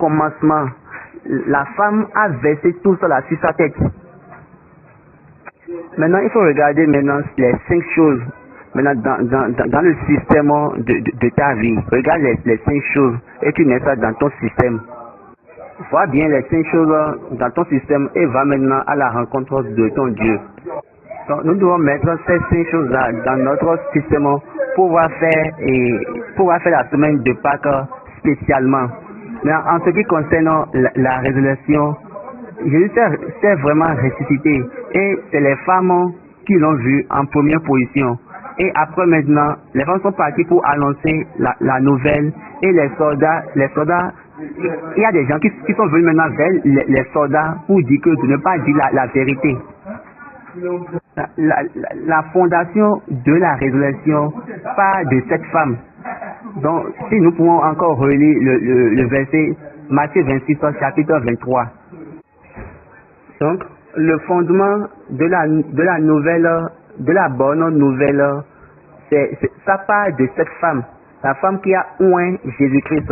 commencement, la femme a versé tout cela sur sa tête. Maintenant, il faut regarder maintenant les 5 choses maintenant dans le système de ta vie. Regarde les 5 choses et tu mets ça dans ton système. Vois bien les 5 choses dans ton système et va maintenant à la rencontre de ton Dieu. Donc, nous devons mettre ces 5 choses-là dans notre système pour pouvoir faire la semaine de Pâques spécialement. Mais en ce qui concerne la résurrection, Jésus s'est vraiment ressuscité et c'est les femmes qui l'ont vu en première position. Et après maintenant, les femmes sont parties pour annoncer la nouvelle et les soldats, il y a des gens qui sont venus maintenant vers les soldats pour dire que de ne pas dire la vérité. La fondation de la résurrection part de cette femme. Donc, si nous pouvons encore relire le verset Matthieu 26, chapitre 23. Donc, le fondement de la nouvelle, de la bonne nouvelle, ça part de cette femme, la femme qui a oint Jésus-Christ.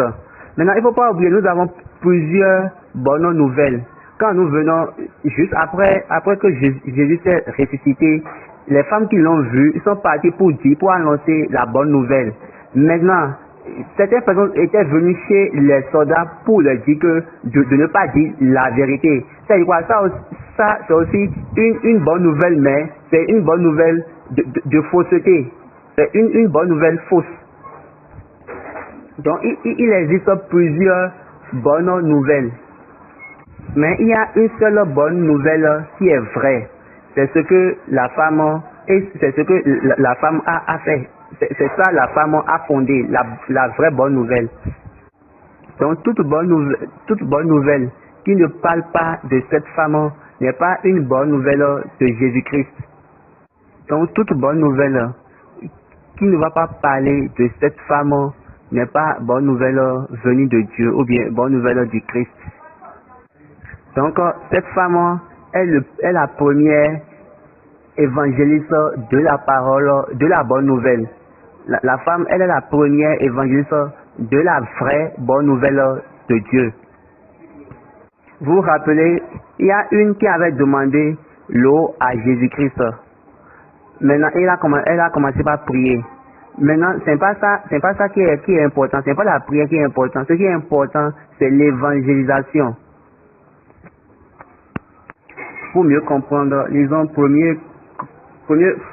Maintenant, il ne faut pas oublier, nous avons plusieurs bonnes nouvelles. Quand nous venons, juste après que Jésus s'est ressuscité, les femmes qui l'ont vu, ils sont partis pour annoncer la bonne nouvelle. Maintenant, certaines personnes étaient venues chez les soldats pour leur dire que de ne pas dire la vérité. C'est quoi ça c'est aussi une bonne nouvelle, mais c'est une bonne nouvelle de fausseté. C'est une bonne nouvelle fausse. Donc, il existe plusieurs bonnes nouvelles. Mais il y a une seule bonne nouvelle qui est vraie. C'est ce que la femme a fait. C'est ça la femme a fondé, la vraie bonne nouvelle. Donc toute bonne nouvelle qui ne parle pas de cette femme n'est pas une bonne nouvelle de Jésus-Christ. Donc toute bonne nouvelle qui ne va pas parler de cette femme n'est pas bonne nouvelle venue de Dieu ou bien bonne nouvelle du Christ. Donc cette femme est la première évangéliste de la parole, de la bonne nouvelle. La femme, elle est la première évangéliste de la vraie bonne nouvelle de Dieu. Vous vous rappelez, il y a une qui avait demandé l'eau à Jésus-Christ. Maintenant, elle a commencé par prier. Maintenant, c'est pas ça qui est important. C'est pas la prière qui est importante. Ce qui est important, c'est l'évangélisation. Pour mieux comprendre, lisons premier Corinthiens